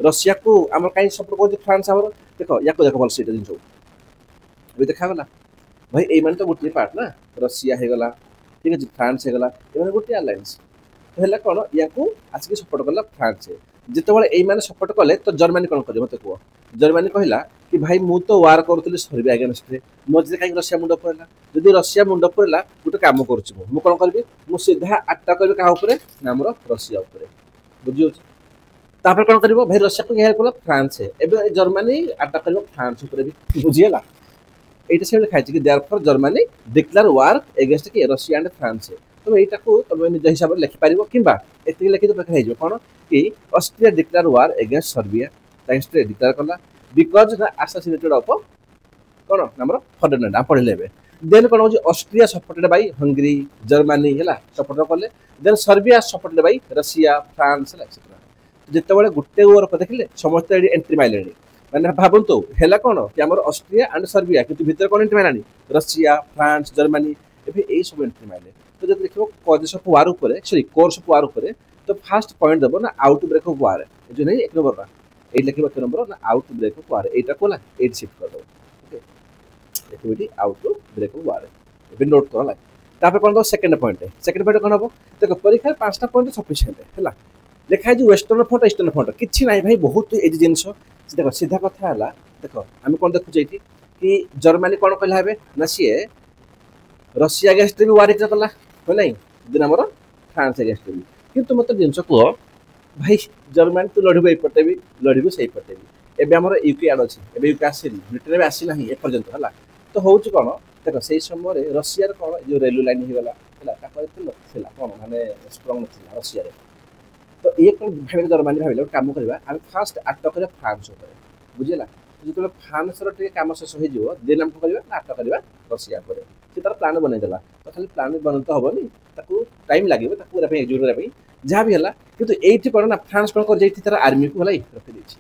[SPEAKER 1] रशिया को आमर कहीं सपोर्ट कर फ्रांस आमर देख या देख भल से जिन अभी देखागला भाई ये मैंने तो गोटे पार्ट ना रशिया हो गला ठीक है फ्रांस हो गला ये गोटे अलायंस तो है कौन या आसिक सपोर्ट कला फ्रांस जिते ये मैंने सपोर्ट कले तो जर्मनी कौन कर मत कह जर्मनी कहला कि भाई मु तो वार करुली सर्बिया अगेंस्ट मझे कहीं रशिया मुंड पड़ा जदि रशिया मुंड पड़ा गोटे कम करुँ कौन करी मुझे सीधा अटैक करी क्या आमर रशिया बुझी तापर कौन कर भाई रशिया को हेल्प कला फ्रांस एवं जर्मनी अटैक कर फ्रांस बुझीगला ये से लिखाई कि therefore Germany declare war against कि रशिया एंड फ्रांस तो यहाँ को तुम निज हिसाब से लिखिपार कि लिखी तो लिखाई कौन कि Austria declare war against Serbia thanks to declare कला बिकज असोसिएटेड ऑफ कौन आम फर्डिनांड आप पढ़े देन कौन हो Austria supported by Hungary Germany है सपोर्ट कले then Serbia supported by Russia France etcetera जिते गोटे ओवर को देखिले समस्त एंट्री माइले मैंने भावतु है कौन कि आम ऑस्ट्रिया एंड सर्बिया कि भितर कौन एंट्री मारानी रशिया फ्रांस जर्मनी ये सब एंट्री मारे तो जब देखो कजेस ऑफ वार ऊपर सॉरी कोर्स ऑफ वार ऊपर तो फास्ट पॉइंट देव ना आउट ब्रेक ऑफ वार जो नहीं एक नंबर ये लिखे एक नंबर ना आउट ब्रेक ऑफ वार यहाँ को एट शिफ्ट कर दो okay outbreak of war ये नोट कर तापर कौन दो सेकंड पॉइंट कौन हम देखो परीक्षा 5टा पॉइंट सफिशिएंट है लिखाई जो वेस्टर्न फ्रंट ईस्टर्न फ्रंट किसी ना भाई बहुत ये जिनस देख सीधा कथा है देख आम कौन देखुचे कि जर्मनी कौन कहला ना सी रशिया अगेंस्ट भी वार कला है ना दिन आम फ्रांस अगेंस्ट भी कितु मत जिन कह भाई जर्मनी तो लड़ू एपटे भी लड़ू से पटे भी एबे हमर यूके आड अछि एबे यूके आसीनी ब्रिटेन में आसी नाही ए पर्यंत हला तो होउछ कोन देखो सेही समय रे रशिया रे कोन जो रेलवे लाइन हिगला हला तापर थिला कोन माने स्ट्रांग नथिला रशिया रे तो ये कोन भाबे जर्मनी भाबे काम करबा हम फास्ट अटक करे फ्रांस ऊपर बुझिला जो फ्रांस रो टे काम शेष हो जिवो देन हम करबा अटक करबा रशिया पर से तार प्लान बनै देला तो खाली प्लान बनत होबनी ताकू टाइम लागिबो ताकू रे पे एग्जीक्यूट करे पे जहाँ भी हला किंतु एठी कोन ना फ्रांस कोन कर जैथि तार आर्मी को हलाई रखि देछि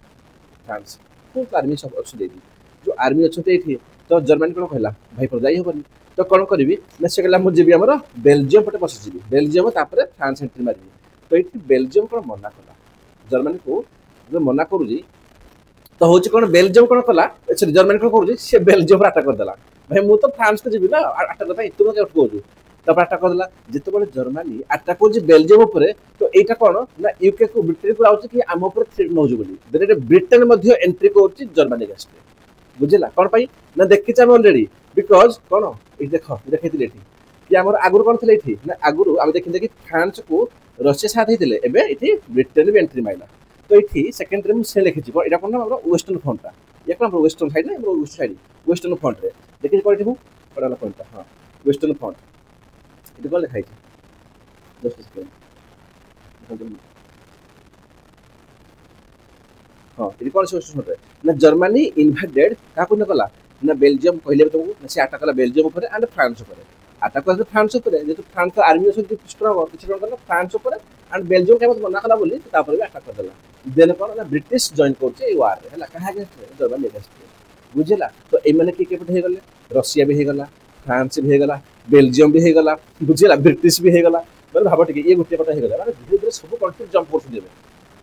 [SPEAKER 1] फ्रांस को आर्मी सब अछि देदी जो आर्मी अछि एठी तो जर्मनी कोन कहला भाई पर जाई होबनी तो कोन करबी ना से कहला मु जेबी हमर बेल्जियम पटे पसि जेबी बेल्जियम तापर फ्रांस एंट्री मारबी तो एठी बेल्जियम कोन मना कला जर्मनी को जो मना करू जी तो होची कोन बेल्जियम कोन कला सॉरी जर्मनी कोन करू जी से बेल्जियम पर अटैक कर देला भाई मु तो फ्रांस को जेबी ना अटैक करता इतु के उठ कोजू तब अटैक कर देला जिते बळे जर्मनी अटैक को जी बेल्जियम ऊपर तो एटा कोन ना यूके को ब्रिटेन को आउची कि हम ऊपर थ्रेट नौजु बोली देने ब्रिटेन मध्ये एंट्री कोची जर्मनी गेस्ट बुझिला कोन पई ना देखि छ ऑलरेडी बिकॉज़ कोन ए देखो देखैतिले एठी कि हमर आगुर कोन थले एठी ना आगुर हम देखि कि फ्रांस को रशिया साथ हितिले एबे एठी ब्रिटेन भी एंट्री माइला तो एठी सेकंड रे मु से लिखि छी एटा कोन हमर वेस्टर्न फ्रंट ता ये कोन वेस्टर्न साइड ना हमर वेस्ट साइड वेस्टर्न फ्रंट रे देखि कोन एठी मु पडाला पॉइंट हां वेस्टर्न फ्रंट एटा कोन लिखाइ छी जस्ट सेकंड हां एठी कोन से वेस्टर्न फ्रंट ना जर्मनी इन्वेडेड का कोन कला ना बेल्जियम कहले तुमको से अटैक कला बेल्जियम ऊपर एंड फ्रांस ऊपर अटैक कर फ्रांस ऊपर जेतु फ्रांस आर्मी अछि स्ट्रांग किछ करला फ्रांस ऊपर एंड बेल्जियम के मत मना कला बोली तापर भी अटैक कर देला देन कोन ना ब्रिटिश जॉइन करछे ए वार हला कहा के जर्मनी अगेंस्ट बुझिला तो ए माने के पटे हे गले रशिया भी हे गला फ्रांस भी हे गला बेल्जियम भी हे गला बुझिला ब्रिटिश भी हे गला मतलब भाबो ठीक ये गुटे पटे हे गला माने धीरे धीरे सब कंट्री जंप कर देबे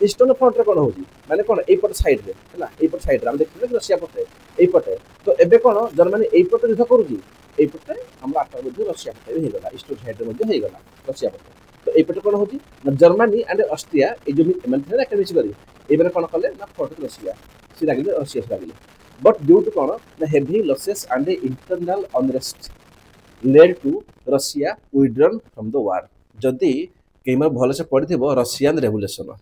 [SPEAKER 1] ईस्टर्न फ्रंट रे कोन होजी माने कोन ए पट साइड रे हला ए पट साइड रे हम देखले रशिया पटे ए पटे तो एबे कोन जर्मनी ए पटे युद्ध करूजी ए पटे हम आटा बुझ रशिया पटे हे गला ईस्टर्न साइड रे मध्ये हे गला रशिया पटे तो ए पटे कोन होजी ना जर्मनी एंड ऑस्ट्रिया ए जो मन थे ना मिस करी ए बेरे कोन कले ना फोर्ट रशिया सी लागिले रशिया से लागिले बट ड्यू टू कोन ना heavy losses and internal unrest led to Russia withdrawn from the war जदी केमर भलो से पड़िथिबो रशियन रेवोल्यूशन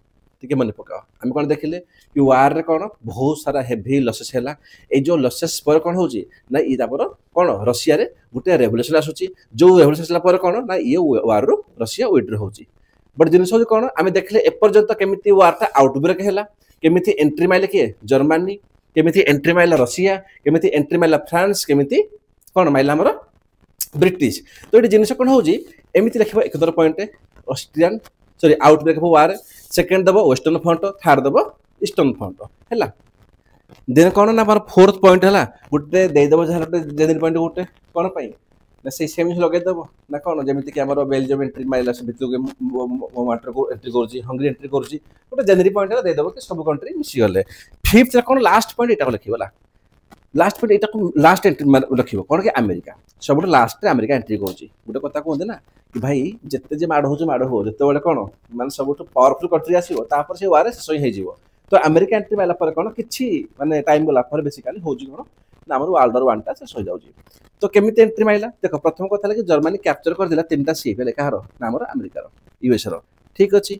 [SPEAKER 1] ठीक है मन पकाओ हम कौन देखिले कि वार रे कौन बहुत सारा हेवी लॉसेस हैला ए जो लॉसेस पर कौन होची ना ई तापर कौन रशिया रे गुटे रेवोल्यूशन आसुची जो रेवोल्यूशन आसला पर कौन ना ये वार रो रशिया विथड्रॉ होची बट जिनस हो कौन आमे देखले ए पर्यंत केमिति वार ता आउटब्रेक हैला केमिति एंट्री माइले के जर्मनी केमिति एंट्री माइला रशिया केमिति एंट्री माइला फ्रांस केमिति कौन माइला हमर ब्रिटिश तो ये जिनस कौन होची एमिति लिखबो एक दर point Austrian sorry outbreak of war second दबो वेस्टर्न फ्रंट थर्ड दबो ईस्टर्न फ्रंट हैला देन कोन ना पर फोर्थ पॉइंट हैला गुटे दे दबो जहां देन पॉइंट गुटे कोन पई ना से सेम लगे दबो ना कोन जेमिति कि हमर बेल्जियम एंट्री माइला से भितु के माटर को एंट्री करछि हंगरी एंट्री करछि गुटे जेनरी पॉइंट हैला दे दबो कि सब कंट्री मिसी गले फिफ्थ कोन लास्ट पॉइंट एटा लिखिबला लास्ट पॉइंट एटा को लास्ट एंट्री लिखिबो कोन कि अमेरिका सब लास्ट रे अमेरिका एंट्री करछि गुटे कथा कोन ना कि भाई जिते जे माड़ हो जिते बड़े कौन मान सब पावरफुल कंट्री आसो तापर से वारे शेष हो तो अमेरिका एंट्री माइला पर कौन कि माने टाइम गला पर बेसिकली हो कौन ना आम वर्ल्ड वार वन टा शेष हो जाऊँ तो केमिति एंट्री माइला देख प्रथम कथा कि जर्मनी कैप्चर कर दिला तीनटा सीप है कहार ना आम अमेरिकार यूएस रो ठीक अच्छे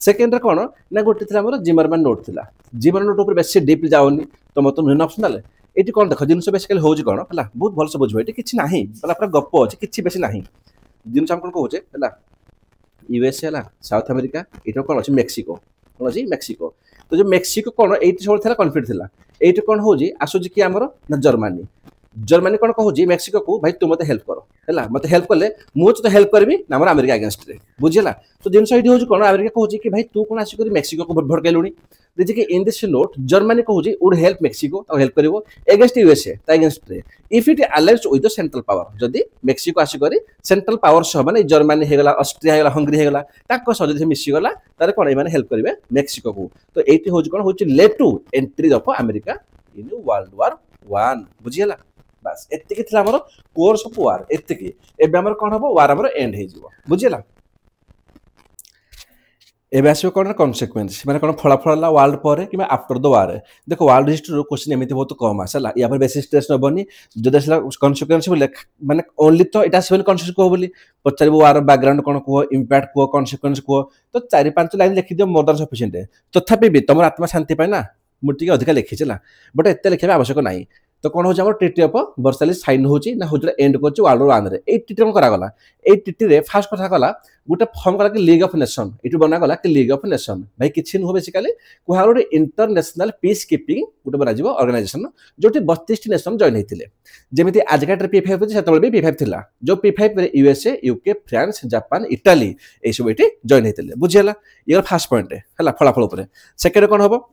[SPEAKER 1] सेकेंड कौन ना गोटे थी आम जिमरमैन नोट था जिमरमैन नोट पर बेस डीप जाऊनी तो मतलब नुन ऑप्शनल ये कौन देख जिन बेसिकली हो कौन है बहुत भलसे बुझे ये किसी ना पूरा गप अच्छे कि बेसी ना जिन कौन कहे है यूएसए है साउथ अमेरिका ये कौन अच्छे मेक्सिको कौन अच्छी मेक्सिको तो जो मेक्सिको कौन ये सब कन्फ्लिक्ट था ये कौन हो आसूँ कि आमर ना जर्मनी जर्मनी कौन कहूँ मेक्सिको को भाई तू मत हेल्प कर है मत हेल्प कले मुझे तो हेल्प करी ना अमेरिका अगेंस्ट रे बुझेगा तो जिनस ये हूँ कौन अमेरिका कहूँ कि भाई तू कौन आसिक मेक्सिको को भड़कलुणी देखिए कि इन दिस नोट जर्मनी कहूँ वुड हेल्प मेक्सिको हेल्प कर एगेंस्ट यूएसए अगेंस्ट रे if it allies with the central power जदि मेक्सिको आसिक सेंट्रल पावर सह माने जर्मनी होगा ऑस्ट्रिया होगा हंगरी होगा सह मिसीगला तार कौन ये हेल्प करेंगे मेक्सिको को तो ये हूँ कौन हूँ late to entry of America in world war one बुझीगला बस एतिकी थिला हमर कोर्स ऑफ वार एतिकी एबे हमर कोन हबो वार हमर एंड हे जिवो बुझिला एबे आसो कोन कॉन्सिक्वेंस माने कोन फलाफल वर्ल्ड पर कि आफ्टर द वार देखो वर्ल्ड हिस्ट्री रो क्वेश्चन एमिति बहुत कम आसला या पर बेसी स्ट्रेस नबनी जो देसला कॉन्सिक्वेंस बोले माने ओनली तो एटा सेवन कॉन्सिक्वेंस को बोली पचारबो वार बैकग्राउंड कोन को इंपैक्ट को कॉन्सिक्वेंस को तो 4-5 लाइन लिखि दियो मोर देन सफिशिएंट तथापि भी तमर आत्मा शांति पाए ना मुझे टिके अधिक लिखी बट एत लिखा आवश्यक ना तो कौन हो ट्रिटी ऑफ वर्साइलेस साइन हो एंड कर वर्ल्ड वार 1 रे ए ट्रिटी कौन करागला ए ट्रिटी रे फास्ट कथा गला गोटे फॉर्म कला कि लीग ऑफ नेशन इटु बना गला कि लीग ऑफ नेशन भाई किछि नुह बेसिकली कुहा गोटे इंटरनेशनल पीस कीपिंग गोटे बना जीवो ऑर्गेनाइजेशन जोटी 32 नेशन जॉइन हेतिले जेमिति आजका P5 सेतबे भी P5 थिला जो P5 रे USA UK France Japan Italy ए सब एटी जॉइन हेतिले बुझियला ये फर्स्ट पॉइंट हला फलाफल ऊपर सेकंड कौन हबो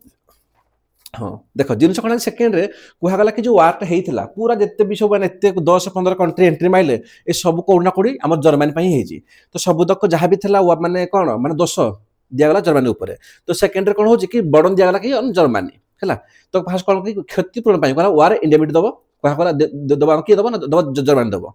[SPEAKER 1] हाँ देख जिनस कौन सेकेंड रे कहगला कि जो वार्टा होता पूरा जिते भी सब एत 10-15 कंट्री एंट्री माइले ये सब कौड़ना कौड़ी आम जर्मानी तो सबुदक जहाँ भी था माने कौन माने दोष दिगला जर्मानी उपर तो सेकेंड कौन हो बर्डन दिगला कि जर्मानी है तो फास्ट कौन कि क्षतिपूरण कहला वार इंडिया मिट दब कहला दबा किए दब ना दब जर्मानी दब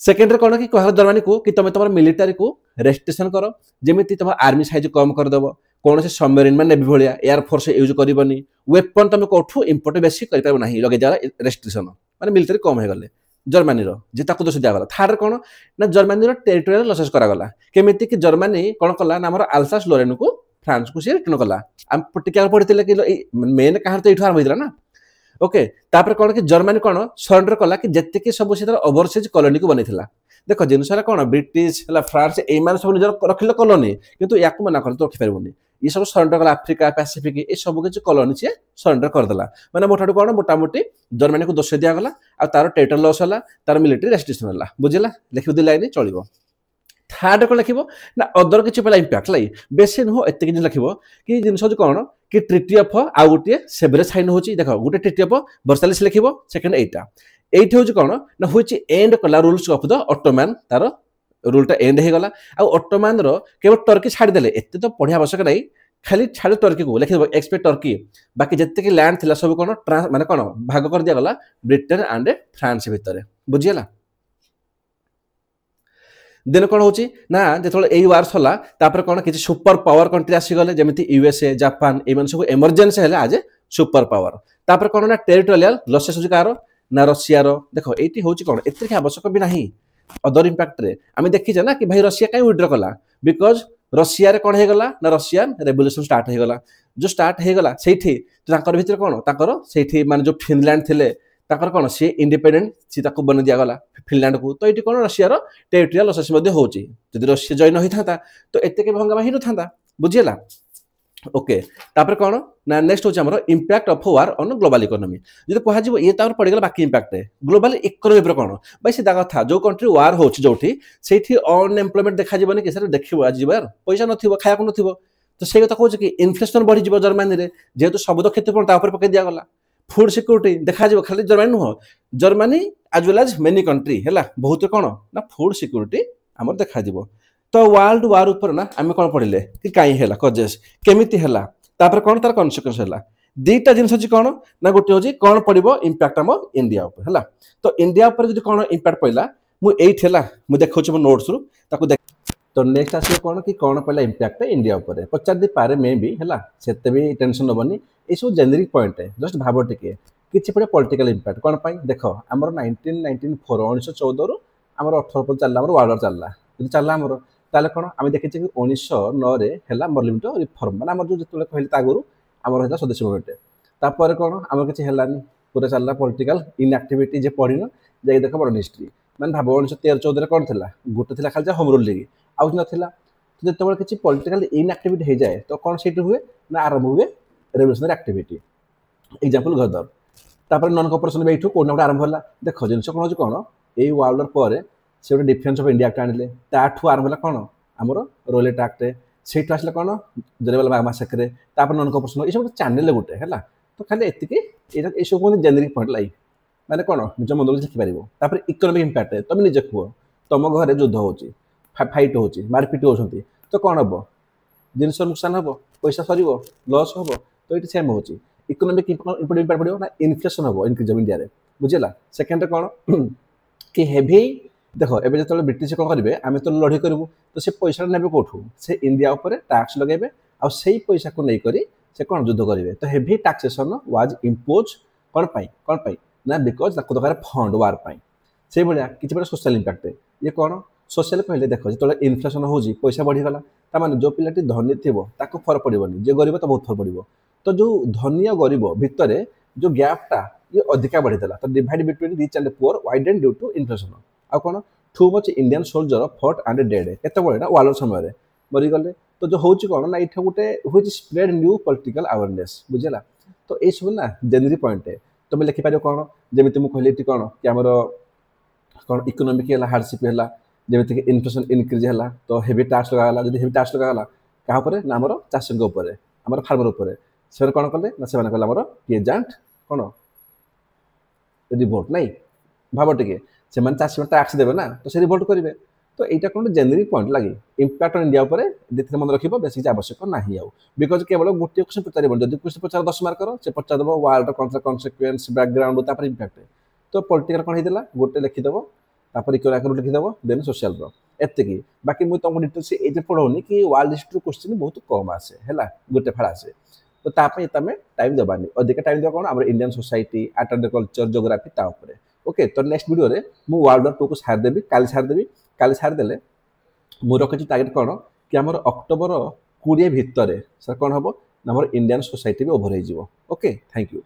[SPEAKER 1] सेकेंड कौन कि कहला जर्मानी को कि तुम तुम मिलिटारी को रेस्ट्रिक्शन कर जमी तुम आर्मी साइज कम करदेव कौन से सबमरीन में नेवी भाया एयरफोर्स यूज करनी वेपन तुम कौटू इम्पोर्ट बेसी कर लगे रेस्ट्रिक्शन माने मिलिटारी कम हो गले जर्मानी जे दोष दिगला थार्ड कौन ना जर्मानी टेरिटोरियल लसेस करागला केमिति कि जर्मानी कौन कला ना आम आल्सास लोरेन को फ्रांस को सी रिटर्न कला आम टिका पढ़ी कि मेन कहानी तो ये आरंभ होता ना ओके तापर कौन कि जर्मानी कौन सरेंडर कला कि जितकी सब से ओवरसीज कॉलोनी को बनी देख जिनसा कौन ब्रिटिश फ्रांस एम सब निज रखिले कॉलोनी किंतु या मना कर तो रखिपारे ये सब सरेंडर कला आफ्रिका पैसिफिक ये सब किसी कॉलोनी सी सरेंडर करदेला मैंने मोटाटू कौन मोटामोटी जर्मानी को दोष दिगला आ तार टेरिटोरियल लॉस है तार मिलिटरी रेस्ट्रिक्शन है बुझेगा लिखि दी लाइन चलो थार्ड कौन लिख ना अदर किसी पे इंपैक्ट लाई बेसी नुह एत लिख कि जिन कौन कि ट्रिटी ऑफ आउ गोटे सेवरेज साइन हो देख गोटे ट्रिटी ऑफ वर्साइलेस लिख सेकेंड एटा एट हूँ कौन ना हूँ एंड कला रूल्स ऑफ द ऑटोमैन तार रूलटा एंड हो गला ऑटोमैन केवल टर्की छाड़देले एत तो पढ़िया आवश्यक नहीं खाली छाड़ टर्की को लिखिद एक्सपेक्ट टर्की बाकी जितकी लैंड थी सब कौन माने कौन भाग कर दिगला ब्रिटेन एंड फ्रांस भितर बुझीगला देन कौन हो जो यही वार सरला कौन किसी सुपर पावर कंट्री आसीगले जमी यूएसए जापान एम सब एमरजेन्सी है आज ए सुपर पावर तापर कौन ना टेरिटोरियल लसेस हो कार ना रशिया देख ये हूँ कौन एत आवश्यक भी ना अदर इंपैक्ट रे आम देखीचे ना कि भाई रशिया कहीं विड्र कला बिकज रशिया कौन हो गला ना रशियन रेवोल्यूशन स्टार्ट हो गला जो स्टार्ट हो गला से भीतर कौन से माने जो फिनलैंड थे कौन सी इंडिपेंडेंट सी बन दिगला फिनलैंड को तो ये कौन रशिया टेरिटोरियल लसेस होती रशिया जॉइन होता तो एत भंगामा ही न था बुझीगला ओके तापर कौन ना नेक्स्ट हूँ आम impact of war on global economy जो कह ये तो पड़गला बाकी इंपैक्ट ग्लोबल इकोनॉमी पर कौन भाई सीधा कथा जो कंट्री वार हो जो अनएम्प्लॉयमेंट देखा कि सर देखिए आज यार पैसा न खाया न तो से कथा कहूँ कि इनफ्लेशन बढ़ी जर्मानी में जेहेतु सबुद क्षतिपूरण पकई दिगला फूड सिक्योरिटी देखा खाली जर्मानी नुह Germany as well as many country है बहुत कौन ना फूड सिक्योरिटी आम देखा तो वर्ल्ड वार ऊपर ना आम कौन पढ़ले कि कहीं है कजेस केमिति है तापर कौन तार कन्सिक्वेंस है दीटा जिन अच्छी कौन ना गोटे हूँ कौन पड़ो इंपैक्ट आम इंडिया उपर है तो इंडिया उपर जो कौन इंपैक्ट पड़ा मुझे मुझे देखा मो नोट्स रू तो नेक्स्ट आस कौन पड़ा इंपैक्ट इंडिया उपर पचार दी पारे मे भी है से भी टेंशन नबनी ये सब जेनेरिक पॉइंट है जस्ट भाव टिके किसी पड़े पॉलिटिकल इंपैक्ट कौन देख आम 1994 1914 रु आम 18 चलला वर्ल्ड चलला चलला आमर ताले कौन आम देखी कि 1909 है मोर लिमिट रिफर्म मैंने आम जो कहले आगुरी आमर है स्वदेशी मूवमेंट तापर कौन आम किसी है पूरा चलला पॉलिटिकल इनएक्टिविटी जे पढ़िन जाए देख बड़ हिस्ट्री मैंने भाव 1913-14 कौन थी गोटे खाली होम रूल लीग आउट नाला तो जो किसी पॉलिटिकल इनएक्टिविटी हो जाए तो कौन से हुए ना आरंभ हुए रेवोल्यूशनरी एक्टिविटी एग्जांपल गदर तापर नॉन कॉपरेशन भी कौन गोटे आरंभ है देख जिन कौन यही वर्ल्ड पर से गोटे डिफेन्स ऑफ इंडिया एक्ट आनिले ताठू आरंभ है कौन आमर रोलेट एक्ट से आसला कौन जरेवाल बाग मासेक्रे तापर नॉन कॉपरेशन ये सब चैनल गोटे है तो खाली ये सब कहते जेनेरिक पॉइंट लाई मैंने कौन निज मन लिखिपार इकोनॉमिक इंपैक्ट तुम निजे कह तुम घर युद्ध हो फाइट हो मारपिट होती तो कौन हम जिनस नुकसान हम पैसा सर लॉस हम तो ये सेम हो इकोनॉमिक इंपैक्ट पड़ो ना इनफ्लेशन हम इनक्रीज इंडिया बुझेगा सेकेंड कौन कि हेवी देख एवं जो ब्रिटिश कौन करेंगे आम तो लड़े करूँ तो से पैसा ने कौटू से इंडिया उपर टैक्स लगे आ पैसा को लेकर से कौन युद्ध करेंगे तो हेवी टैक्सेसन वाज इम्पोज कौन ना बिकज दरकार फंड वार से भाया किसी सोशल इंपैक्ट ये कौन सोशल कहले देख जो इनफ्लेसन हो पैसा बढ़ीगला तार जो पिलाटी धनी थी ताको फरक पड़ोनी जे गरीब तो बहुत फरक पड़ो तो जो धनी और गरीब भितर जो गैपटा ये अधिका बढ़ीदेला तो divide between rich and poor widen due to inflation आ कौन too much Indian soldier fought and dead केत वार समय मरीगले तो जो हूँ कौन ना ये गोटे हुई स्प्रेड न्यू पॉलिटिकल अवेयरनेस बुझेगा तो ये सब ना जेनरी पॉइंट तुम लिखिपार कौन जमी मुझे कहली कौन कि आमर कौन इकोनॉमिक हार्डशिप है जमीक इनफ्लेसन इनक्रीज है तो हेवी टैक्स लगाला जब हेवी टैक्स लगाला क्या ना आमर चाषी आमर फार्मर उपर से कौन कले ना से कले आमर पेजेंट कौन रिभोल्ट नहीं भाव टे से चाषी टैक्स देवे ना तो से रिभोल्ट करेंगे तो यहाँ कौन जेनरिक पॉइंट लगे इंपैक्ट ऑन इंडिया पर मन रखिए बेस आवश्यक ना बिकज केवल गोटे क्वेश्चन पचार जब क्वेश्चन पचार 10 मार्कर से पचार देव वर्ल्ड कन्सेक्वेंस बैकग्राउंड इंपैक्ट तो पॉलिटिकल कौन होता गोटे लिखिदेव तापर इकोनॉमिक लिखिदेव देन सोशल एति बाकी मुझे तुमको डिटेल्स ये पढ़ाऊनी कि वर्ल्ड हिस्ट्री क्वेश्चन बहुत कम आसे है गोटे फाड़ आसे तो ताप तुम टाइम देवानी अधिक टाइम देवा कौन आम Indian society art and culture geography तापर ओके तो नेक्स्ट वीडियो रे मु वर्ल्ड वार 2 को छाड़देवी काली छाड़देले मु रखी टार्गेट कौन कि आम अक्टोबर 20 भितर सर कौन हम आम इंडियन सोसाइटी भी ओभर हो ओके थैंक यू।